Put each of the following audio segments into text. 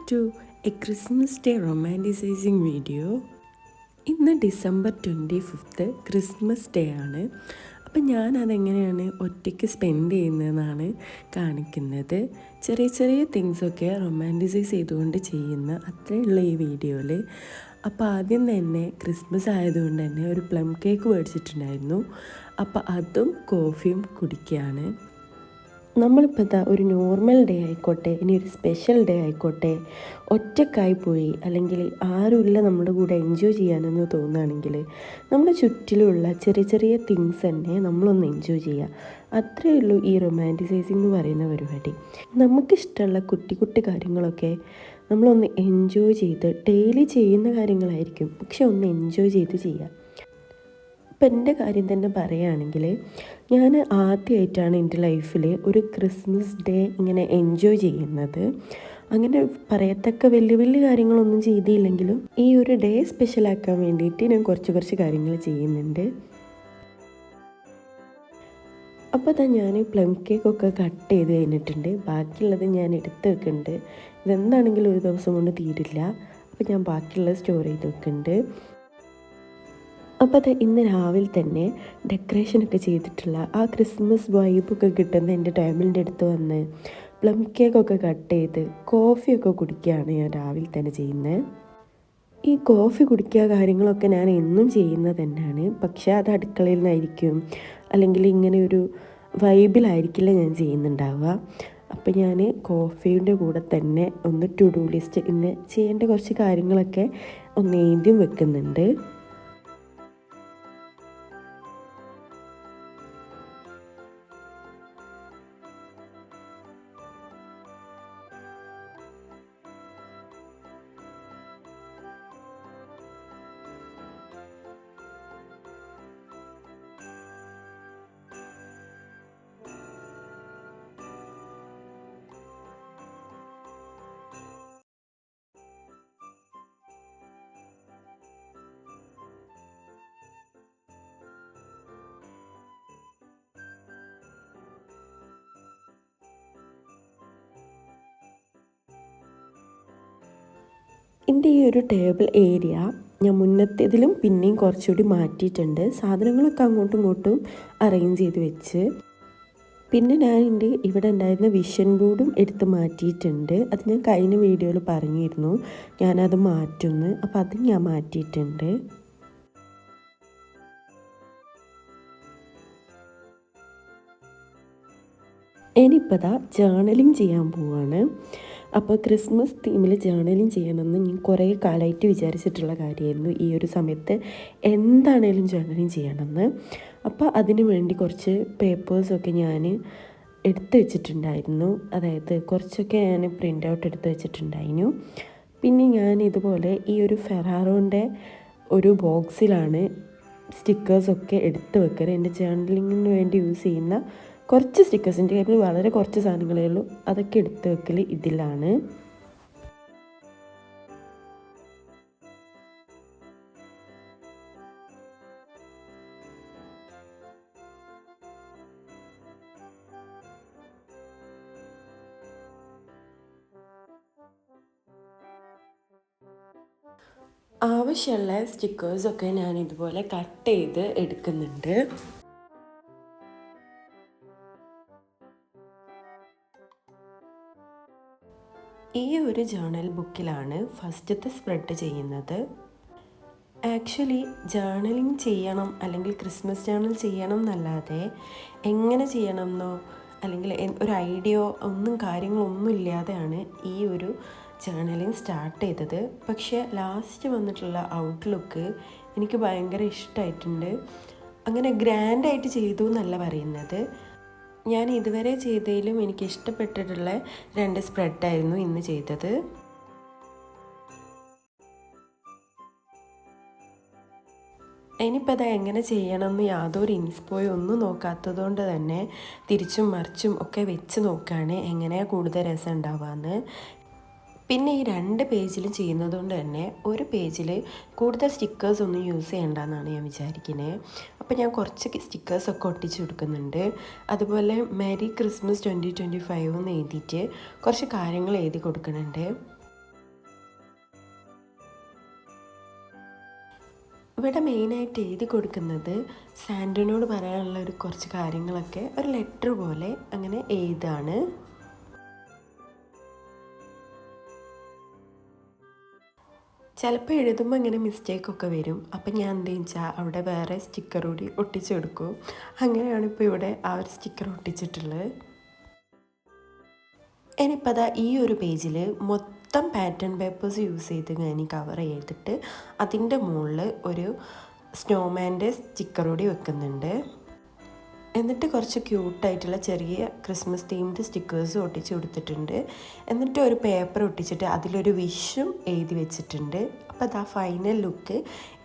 to a Christmas Day romanticizing video. ഇന്ന് December 25 Christmas day ആണ്. അപ്പം ഞാനതെങ്ങനെയാണ് ഒറ്റയ്ക്ക് സ്പെൻഡ് ചെയ്യുന്നതെന്നാണ് കാണിക്കുന്നത്. ചെറിയ ചെറിയ തിങ്സൊക്കെ റൊമാൻറ്റിസൈസ് ചെയ്തുകൊണ്ട് ചെയ്യുന്ന അത്രയുള്ള ഈ വീഡിയോയിൽ. അപ്പോൾ ആദ്യം തന്നെ ക്രിസ്മസ് ആയതുകൊണ്ട് തന്നെ ഒരു പ്ലം കേക്ക് മേടിച്ചിട്ടുണ്ടായിരുന്നു. അപ്പോൾ അതും കോഫിയും കുടിക്കുകയാണ്. നമ്മളിപ്പോൾ ഒരു നോർമൽ ഡേ ആയിക്കോട്ടെ, ഇനി ഒരു സ്പെഷ്യൽ ഡേ ആയിക്കോട്ടെ, ഒറ്റക്കായി പോയി അല്ലെങ്കിൽ ആരുമില്ല നമ്മുടെ കൂടെ എൻജോയ് ചെയ്യാനെന്ന് തോന്നുകയാണെങ്കിൽ നമ്മുടെ ചുറ്റിലുള്ള ചെറിയ ചെറിയ തിങ്സ് തന്നെ നമ്മളൊന്ന് എൻജോയ് ചെയ്യുക. അത്രയേ ഉള്ളൂ ഈ റൊമാൻറ്റിസൈസിങ് എന്ന് പറയുന്ന പരിപാടി. നമുക്കിഷ്ടമുള്ള കുട്ടി കുട്ടി കാര്യങ്ങളൊക്കെ നമ്മളൊന്ന് എൻജോയ് ചെയ്ത്, ഡെയിലി ചെയ്യുന്ന കാര്യങ്ങളായിരിക്കും, പക്ഷെ ഒന്ന് എൻജോയ് ചെയ്ത് ചെയ്യുക. ഇപ്പം എൻ്റെ കാര്യം തന്നെ പറയുകയാണെങ്കിൽ, ഞാൻ ആദ്യമായിട്ടാണ് എൻ്റെ ലൈഫിൽ ഒരു ക്രിസ്മസ് ഡേ ഇങ്ങനെ എൻജോയ് ചെയ്യുന്നത്. അങ്ങനെ പറയത്തക്ക വലിയ വലിയ കാര്യങ്ങളൊന്നും ചെയ്തില്ലെങ്കിലും ഈ ഒരു ഡേ സ്പെഷ്യലാക്കാൻ വേണ്ടിയിട്ട് ഞാൻ കുറച്ച് കാര്യങ്ങൾ ചെയ്യുന്നുണ്ട്. അപ്പോൾ ഞാൻ പ്ലം കേക്കൊക്കെ കട്ട് ചെയ്ത് കഴിഞ്ഞിട്ടുണ്ട്. ബാക്കിയുള്ളത് ഞാൻ എടുത്ത് വെക്കുന്നുണ്ട്. ഇതെന്താണെങ്കിലും ഒരു ദിവസം കൊണ്ട് തീരില്ല. അപ്പോൾ ഞാൻ ബാക്കിയുള്ളത് സ്റ്റോർ ചെയ്ത് വെക്കുന്നുണ്ട്. അപ്പോൾ അത് ഇന്ന് രാവിലെ തന്നെ ഡെക്കറേഷനൊക്കെ ചെയ്തിട്ടുള്ള ആ ക്രിസ്മസ് വൈബൊക്കെ കിട്ടുന്ന എൻ്റെ ടേബിളിൻ്റെ അടുത്ത് വന്ന് പ്ലം കേക്കൊക്കെ കട്ട് ചെയ്ത് കോഫിയൊക്കെ കുടിക്കുകയാണ് ഞാൻ രാവിലെ തന്നെ ചെയ്യുന്നത്. ഈ കോഫി കുടിക്കുക കാര്യങ്ങളൊക്കെ ഞാൻ എന്നും ചെയ്യുന്നത് തന്നെയാണ്. പക്ഷേ അത് അടുക്കളയിൽ നിന്നായിരിക്കും, അല്ലെങ്കിൽ ഇങ്ങനെ ഒരു വൈബിലായിരിക്കില്ല ഞാൻ ചെയ്യുന്നുണ്ടാവുക. അപ്പോൾ ഞാൻ കോഫിയുടെ കൂടെ തന്നെ ഒന്ന് ടു ഡു ലിസ്റ്റ് ഇന്ന് ചെയ്യേണ്ട കുറച്ച് കാര്യങ്ങളൊക്കെ ഒന്ന് എഴുതിയും വെക്കുന്നുണ്ട്. എൻ്റെ ഈ ഒരു ടേബിൾ ഏരിയ ഞാൻ മുന്നത്തേതിലും പിന്നെയും കുറച്ചുകൂടി മാറ്റിയിട്ടുണ്ട്. സാധനങ്ങളൊക്കെ അങ്ങോട്ടും ഇങ്ങോട്ടും അറേഞ്ച് ചെയ്ത് വെച്ച്. പിന്നെ ഞാൻ എൻ്റെ ഇവിടെ ഉണ്ടായിരുന്ന വിഷൻ ബോർഡും എടുത്ത് മാറ്റിയിട്ടുണ്ട്. അത് ഞാൻ കഴിഞ്ഞ വീഡിയോയിൽ പറഞ്ഞിരുന്നു ഞാനത് മാറ്റുന്നു. അപ്പോൾ അത് ഞാൻ മാറ്റിയിട്ടുണ്ട്. ഇനിയിപ്പോൾ ദാ ജേർണലിങ് ചെയ്യാൻ പോവാണ്. അപ്പോൾ ക്രിസ്മസ് തീമിൽ ജേർണലിങ് ചെയ്യണമെന്ന് ഞാൻ കുറേ കാലമായിട്ട് വിചാരിച്ചിട്ടുള്ള കാര്യമായിരുന്നു. ഈ ഒരു സമയത്ത് എന്താണേലും ജേർണലിങ് ചെയ്യണമെന്ന്. അപ്പോൾ അതിന് വേണ്ടി കുറച്ച് പേപ്പേഴ്സൊക്കെ ഞാൻ എടുത്ത് വെച്ചിട്ടുണ്ടായിരുന്നു. അതായത് കുറച്ചൊക്കെ ഞാൻ പ്രിൻ്റ് ഔട്ട് എടുത്ത് വെച്ചിട്ടുണ്ടായിരുന്നു. പിന്നെ ഞാൻ ഇതുപോലെ ഈ ഒരു ഫെറാറോൻ്റെ ഒരു ബോക്സിലാണ് സ്റ്റിക്കേഴ്സൊക്കെ എടുത്ത് വെക്കുക. എൻ്റെ ജേർണലിങ്ങിന് വേണ്ടി യൂസ് ചെയ്യുന്ന കുറച്ച് സ്റ്റിക്കേഴ്സിൻ്റെ കയ്യിൽ വളരെ കുറച്ച് സാധനങ്ങളേ ഉള്ളൂ. അതൊക്കെ എടുത്ത് വെക്കൽ ഇതിലാണ്. ആവശ്യമുള്ള സ്റ്റിക്കേഴ്സൊക്കെ ഞാൻ ഇതുപോലെ കട്ട് ചെയ്ത് എടുക്കുന്നുണ്ട്. ഈ ഒരു ജേർണൽ ബുക്കിലാണ് ഫസ്റ്റത്തെ സ്പ്രെഡ് ചെയ്യുന്നത്. ആക്ച്വലി ജേർണലിങ് ചെയ്യണം അല്ലെങ്കിൽ ക്രിസ്മസ് ജേർണൽ ചെയ്യണം എന്നല്ലാതെ എങ്ങനെ ചെയ്യണം എന്നോ അല്ലെങ്കിൽ ഒരു ഐഡിയ ഒന്നും കാര്യങ്ങളൊന്നും ഇല്ലാതെയാണ് ഈ ഒരു ജേർണലിങ് സ്റ്റാർട്ട് ചെയ്തത്. പക്ഷേ ലാസ്റ്റ് വന്നിട്ടുള്ള ഔട്ട്ലുക്ക് എനിക്ക് ഭയങ്കര ഇഷ്ടമായിട്ടുണ്ട്. അങ്ങനെ ഗ്രാൻഡായിട്ട് ചെയ്തു എന്നല്ല പറയുന്നത്. ഞാൻ ഇതുവരെ ചെയ്തതിലും എനിക്ക് ഇഷ്ടപ്പെട്ടിട്ടുള്ള 2 സ്പ്രെഡായിരുന്നു ഇന്ന് ചെയ്തത്. ഇനിയിപ്പോൾ അത് എങ്ങനെ ചെയ്യണമെന്ന് യാതൊരു ഇൻസ്പോയോ ഒന്നും നോക്കാത്തത് കൊണ്ട് തന്നെ തിരിച്ചും മറിച്ചും ഒക്കെ വെച്ച് നോക്കുകയാണ് എങ്ങനെയാണ് കൂടുതൽ രസം ഉണ്ടാവുകയെന്ന്. പിന്നെ ഈ 2 പേജിലും ചെയ്യുന്നത് കൊണ്ട് തന്നെ ഒരു പേജിൽ കൂടുതൽ സ്റ്റിക്കേഴ്സ് ഒന്നും യൂസ് ചെയ്യേണ്ടെന്നാണ് ഞാൻ വിചാരിക്കുന്നത്. അപ്പോൾ ഞാൻ കുറച്ച് സ്റ്റിക്കേഴ്സൊക്കെ ഒട്ടിച്ച് കൊടുക്കുന്നുണ്ട്. അതുപോലെ മെരി ക്രിസ്മസ് 2025 എന്ന് എഴുതിയിട്ട് കുറച്ച് കാര്യങ്ങൾ എഴുതി കൊടുക്കുന്നുണ്ട്. ഇവിടെ മെയിനായിട്ട് എഴുതി കൊടുക്കുന്നത് സാൻഡനോട് പറയാനുള്ള കുറച്ച് കാര്യങ്ങളൊക്കെ ഒരു ലെറ്റർ പോലെ അങ്ങനെ എഴുതാണ്. ചിലപ്പോൾ എഴുതുമ്പോൾ ഇങ്ങനെ മിസ്റ്റേക്കൊക്കെ വരും. അപ്പം ഞാൻ എന്തെന്ന് വെച്ചാൽ അവിടെ വേറെ സ്റ്റിക്കർ കൂടി ഒട്ടിച്ചെടുക്കും. അങ്ങനെയാണ് ഇപ്പോൾ ഇവിടെ ആ ഒരു സ്റ്റിക്കർ ഒട്ടിച്ചിട്ടുള്ളത്. ഇനിയിപ്പോൾ അതാ ഈ ഒരു പേജിൽ മൊത്തം പാറ്റേൺ പേപ്പേഴ്സ് യൂസ് ചെയ്ത് ഞാൻ കവർ ചെയ്തിട്ട് അതിൻ്റെ മുകളിൽ ഒരു സ്നോമാൻ്റെ സ്റ്റിക്കർ കൂടി വെക്കുന്നുണ്ട്. എന്നിട്ട് കുറച്ച് ക്യൂട്ടായിട്ടുള്ള ചെറിയ ക്രിസ്മസ് തീംഡ് സ്റ്റിക്കേഴ്സ് ഒട്ടിച്ച് കൊടുത്തിട്ടുണ്ട്. എന്നിട്ട് ഒരു പേപ്പർ ഒട്ടിച്ചിട്ട് അതിലൊരു വിഷും എഴുതി വെച്ചിട്ടുണ്ട്. അപ്പോൾ അതാ ഫൈനൽ ലുക്ക്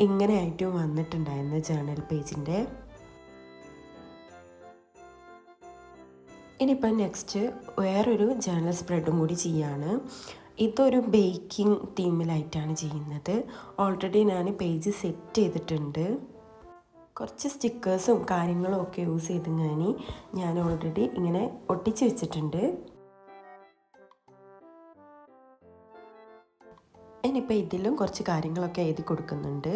ഇങ്ങനെ ആയിട്ടും വന്നിട്ടുണ്ടായിരുന്നു ജേർണൽ പേജിൻ്റെ. ഇനിയിപ്പം നെക്സ്റ്റ് വേറൊരു ജേർണൽ സ്പ്രെഡും കൂടി ചെയ്യാണ്. ഇതൊരു ബേക്കിംഗ് തീമിലായിട്ടാണ് ചെയ്യുന്നത്. ഓൾറെഡി ഞാൻ പേജ് സെറ്റ് ചെയ്തിട്ടുണ്ട്. കുറച്ച് സ്റ്റിക്കേഴ്സും കാര്യങ്ങളും ഒക്കെ യൂസ് ചെയ്ത് ഞാൻ ഓൾറെഡി ഇങ്ങനെ ഒട്ടിച്ച് വെച്ചിട്ടുണ്ട്. ഇനിയിപ്പോൾ ഇതിലും കുറച്ച് കാര്യങ്ങളൊക്കെ എഴുതി കൊടുക്കുന്നുണ്ട്.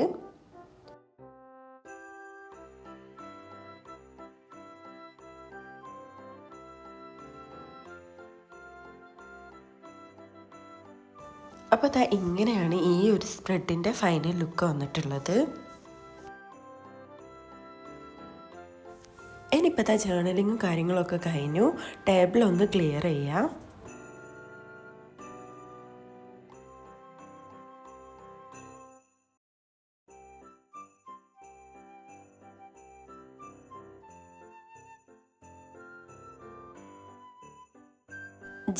അപ്പോൾ അതാ ഇങ്ങനെയാണ് ഈ ഒരു സ്പ്രെഡിൻ്റെ ഫൈനൽ ലുക്ക് വന്നിട്ടുള്ളത്. ഇനിയിപ്പോൾ അതാ ജേർണലിങ്ങും കാര്യങ്ങളൊക്കെ കഴിഞ്ഞു. ടേബിളൊന്ന് ക്ലിയർ ചെയ്യാം.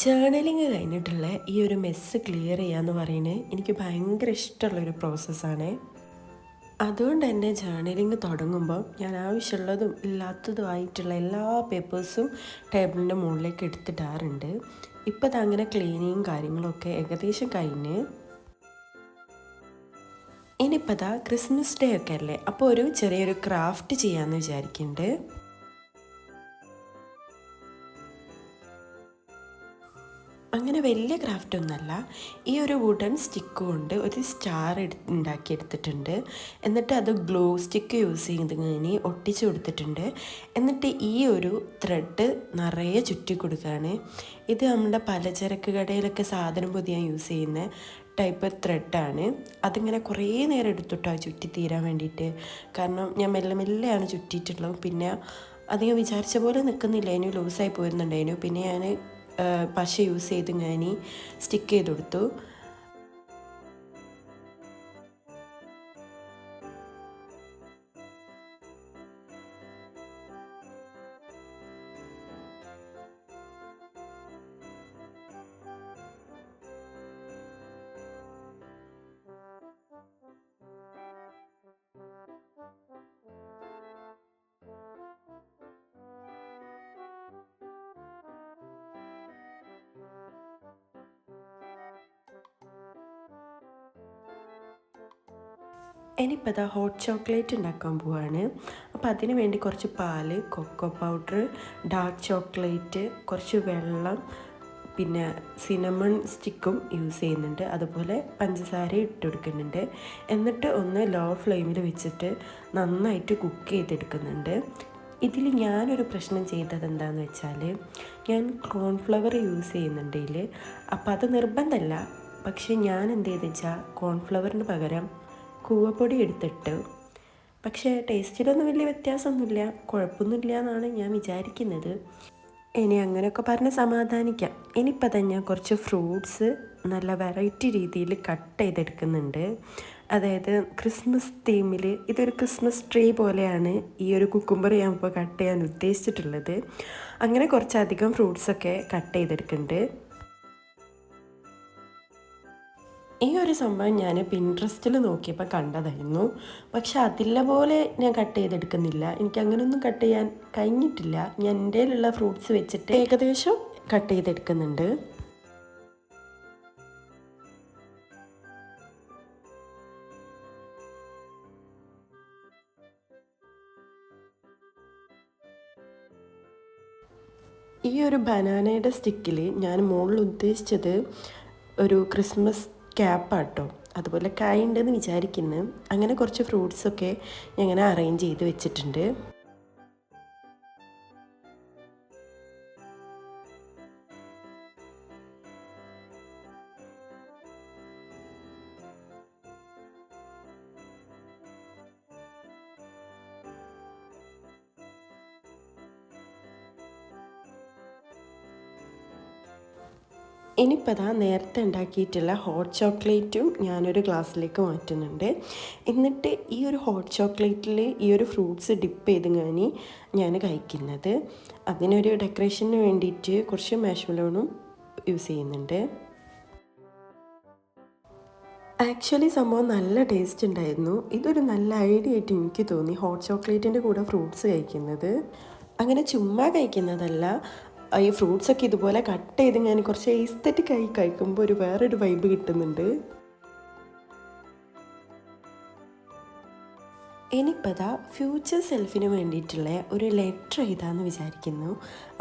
ജേർണലിങ് കഴിഞ്ഞിട്ടുള്ള ഈ ഒരു മെസ്സ് ക്ലിയർ ചെയ്യാന്ന് പറയുന്നത് എനിക്ക് ഭയങ്കര ഇഷ്ടമുള്ളൊരു പ്രോസസ്സാണ്. അതുകൊണ്ട് തന്നെ ജേർണലിങ് തുടങ്ങുമ്പോൾ ഞാൻ ആവശ്യമുള്ളതും ഇല്ലാത്തതുമായിട്ടുള്ള എല്ലാ പേപ്പേഴ്സും ടേബിളിൻ്റെ മുകളിലേക്ക് എടുത്തിടാറുണ്ട്. ഇപ്പോൾ അതങ്ങനെ ക്ലീനിങ്ങും കാര്യങ്ങളൊക്കെ ഏകദേശം കഴിഞ്ഞ്. ഇനിയിപ്പോൾ അതാ ക്രിസ്മസ് ഡേ ഒക്കെ അല്ലേ, അപ്പോൾ ഒരു ചെറിയൊരു ക്രാഫ്റ്റ് ചെയ്യാമെന്ന് വിചാരിക്കുന്നുണ്ട്. അങ്ങനെ വലിയ ക്രാഫ്റ്റ് ഒന്നുമല്ല. ഈ ഒരു വുഡൻ സ്റ്റിക്ക് കൊണ്ട് ഒരു സ്റ്റാർ ഉണ്ടാക്കിയെടുത്തിട്ടുണ്ട്. എന്നിട്ട് അത് ഗ്ലൂ സ്റ്റിക്ക് യൂസ് ചെയ്ത് ഒട്ടിച്ചു കൊടുത്തിട്ടുണ്ട്. എന്നിട്ട് ഈ ഒരു ത്രെഡ് നിറയെ ചുറ്റി കൊടുക്കുകയാണ്. ഇത് നമ്മുടെ പലചരക്ക് കടയിലൊക്കെ സാധനം പൊതിയാൻ യൂസ് ചെയ്യുന്ന ടൈപ്പ് ത്രെഡാണ്. അതിങ്ങനെ കുറേ നേരം എടുത്തിട്ടോ ചുറ്റി തീരാൻ വേണ്ടിയിട്ട്. കാരണം ഞാൻ മെല്ലെ മെല്ലെയാണ് ചുറ്റിയിട്ടുള്ളത്. പിന്നെ അധികം വിചാരിച്ച പോലെ നിൽക്കുന്നില്ല, അതിന് ലൂസായി പോയിരുന്നുണ്ടായിരുന്നു. പിന്നെ ഞാൻ പശ യൂസ് ചെയ്ത് ഞാൻ സ്റ്റിക്ക് ചെയ്ത് കൊടുത്തു. ഇനിയിപ്പോൾ അതാ ഹോട്ട് ചോക്ലേറ്റ് ഉണ്ടാക്കാൻ പോവാണ്. അപ്പോൾ അതിന് വേണ്ടി കുറച്ച് പാല്, കൊക്കോ പൗഡർ, ഡാർക്ക് ചോക്ലേറ്റ്, കുറച്ച് വെള്ളം, പിന്നെ സിനമൺ സ്റ്റിക്കും യൂസ് ചെയ്യുന്നുണ്ട്. അതുപോലെ പഞ്ചസാര ഇട്ട് കൊടുക്കുന്നുണ്ട്. എന്നിട്ട് ഒന്ന് ലോ ഫ്ലെയിമിൽ വെച്ചിട്ട് നന്നായിട്ട് കുക്ക് ചെയ്തെടുക്കുന്നുണ്ട്. ഇതിൽ ഞാനൊരു പ്രശ്നം ചെയ്തത് എന്താണെന്ന് വെച്ചാൽ, ഞാൻ കോൺഫ്ലവർ യൂസ് ചെയ്യുന്നുണ്ട് ഇതിൽ. അപ്പോൾ അത് നിർബന്ധമല്ല. പക്ഷേ ഞാൻ എന്ത് ചെയ്തെന്ന് വെച്ചാൽ കോൺഫ്ലവറിന് പകരം കൂവപ്പൊടി എടുത്തിട്ട്. പക്ഷേ ടേസ്റ്റിലൊന്നും വലിയ വ്യത്യാസമൊന്നുമില്ല, കുഴപ്പമൊന്നുമില്ല എന്നാണ് ഞാൻ വിചാരിക്കുന്നത്. ഇനി അങ്ങനെയൊക്കെ പറഞ്ഞ് സമാധാനിക്കാം. ഇനിയിപ്പോൾ തന്നെ ഞാൻ കുറച്ച് ഫ്രൂട്ട്സ് നല്ല വെറൈറ്റി രീതിയിൽ കട്ട് ചെയ്തെടുക്കുന്നുണ്ട്. അതായത് ക്രിസ്മസ് തീമിൽ ഇതൊരു ക്രിസ്മസ് ട്രീ പോലെയാണ് ഈ ഒരു കുക്കുംബർ ഞാൻ ഇപ്പോൾ കട്ട് ചെയ്യാൻ ഉദ്ദേശിച്ചിട്ടുള്ളത്. അങ്ങനെ കുറച്ചധികം ഫ്രൂട്ട്സൊക്കെ കട്ട് ചെയ്തെടുക്കുന്നുണ്ട്. ഈ ഒരു സംഭവം ഞാൻ പിൻട്രസ്റ്റിൽ നോക്കിയപ്പോൾ കണ്ടതായിരുന്നു. പക്ഷെ അതിലെ പോലെ ഞാൻ കട്ട് ചെയ്തെടുക്കുന്നില്ല. എനിക്ക് അങ്ങനെയൊന്നും കട്ട് ചെയ്യാൻ കഴിഞ്ഞിട്ടില്ല. ഞാൻ എൻ്റെ കയ്യിലുള്ള ഫ്രൂട്ട്സ് വെച്ചിട്ട് ഏകദേശം കട്ട് ചെയ്തെടുക്കുന്നുണ്ട്. ഈ ഒരു ബനാനയുടെ സ്റ്റിക്കിൽ ഞാൻ മുകളിൽ ഉദ്ദേശിച്ചത് ഒരു ക്രിസ്മസ് ക്യാപ്പാട്ടോ. അതുപോലെ കായ ഉണ്ടെന്ന് വിചാരിക്കുന്നു. അങ്ങനെ കുറച്ച് ഫ്രൂട്ട്സൊക്കെ ഞാൻ ഇങ്ങനെ അറേഞ്ച് ചെയ്ത് വെച്ചിട്ടുണ്ട്. ഇനിയിപ്പോൾ അതാ നേരത്തെ ഉണ്ടാക്കിയിട്ടുള്ള ഹോട്ട് ചോക്ലേറ്റും ഞാനൊരു ഗ്ലാസ്സിലേക്ക് മാറ്റുന്നുണ്ട്. എന്നിട്ട് ഈ ഒരു ഹോട്ട് ചോക്ലേറ്റിൽ ഈ ഒരു ഫ്രൂട്ട്സ് ഡിപ്പ് ചെയ്ത് ഞാൻ കഴിക്കുന്നത്. അതിനൊരു ഡെക്കറേഷന് വേണ്ടിയിട്ട് കുറച്ച് മാഷ്മെലോണും യൂസ് ചെയ്യുന്നുണ്ട്. ആക്ച്വലി സംഭവം നല്ല ടേസ്റ്റ് ഉണ്ടായിരുന്നു. ഇതൊരു നല്ല ഐഡിയ ആയിട്ട് എനിക്ക് തോന്നി, ഹോട്ട് ചോക്ലേറ്റിൻ്റെ കൂടെ ഫ്രൂട്ട്സ് കഴിക്കുന്നത്. അങ്ങനെ ചുമ്മാ കഴിക്കുന്നതല്ല, ഈ ഫ്രൂട്ട്സൊക്കെ ഇതുപോലെ കട്ട് ചെയ്ത് ഞാൻ കുറച്ച് എസ്തെറ്റിക്കായി കഴിക്കുമ്പോൾ വേറൊരു വൈബ് കിട്ടുന്നുണ്ട്. ഇനിയിപ്പോൾ അതാ ഫ്യൂച്ചർ സെൽഫിന് വേണ്ടിയിട്ടുള്ള ഒരു ലെറ്റർ എഴുതാമെന്ന് വിചാരിക്കുന്നു.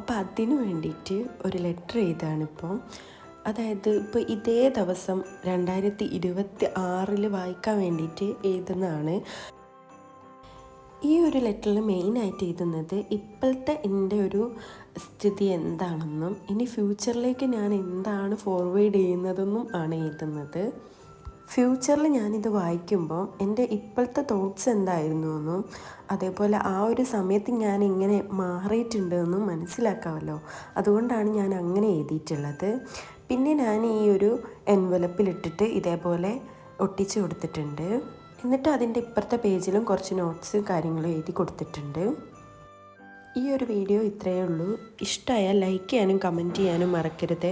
അപ്പോൾ അതിന് വേണ്ടിയിട്ട് ഒരു ലെറ്റർ എഴുതാണിപ്പോൾ. അതായത് ഇപ്പോൾ ഇതേ ദിവസം 2026 വായിക്കാൻ വേണ്ടിയിട്ട് എഴുതുന്നതാണ്. ഈ ഒരു ലെറ്ററിൽ മെയിനായിട്ട് എഴുതുന്നത് ഇപ്പോഴത്തെ എൻ്റെ ഒരു സ്ഥിതി എന്താണെന്നും ഇനി ഫ്യൂച്ചറിലേക്ക് ഞാൻ എന്താണ് ഫോർവേഡ് ചെയ്യുന്നതെന്നും ആണ് എഴുതുന്നത്. ഫ്യൂച്ചറിൽ ഞാനിത് വായിക്കുമ്പോൾ എൻ്റെ ഇപ്പോഴത്തെ തോട്ട്സ് എന്തായിരുന്നു എന്നും അതേപോലെ ആ ഒരു സമയത്ത് ഞാൻ ഇങ്ങനെ മാറിയിട്ടുണ്ടെന്നും മനസ്സിലാക്കാമല്ലോ. അതുകൊണ്ടാണ് ഞാൻ അങ്ങനെ എഴുതിയിട്ടുള്ളത്. പിന്നെ ഞാൻ ഈ ഒരു എൻവലപ്പിലിട്ടിട്ട് ഇതേപോലെ ഒട്ടിച്ച് കൊടുത്തിട്ടുണ്ട്. എന്നിട്ട് അതിൻ്റെ ഇപ്പുറത്തെ പേജിലും കുറച്ച് നോട്ട്സ് കാര്യങ്ങളും എഴുതി കൊടുത്തിട്ടുണ്ട്. ഈ ഒരു വീഡിയോ ഇത്രയേ ഉള്ളൂ. ഇഷ്ടമായാൽ ലൈക്ക് ചെയ്യാനും കമൻറ്റ് ചെയ്യാനും മറക്കരുത്.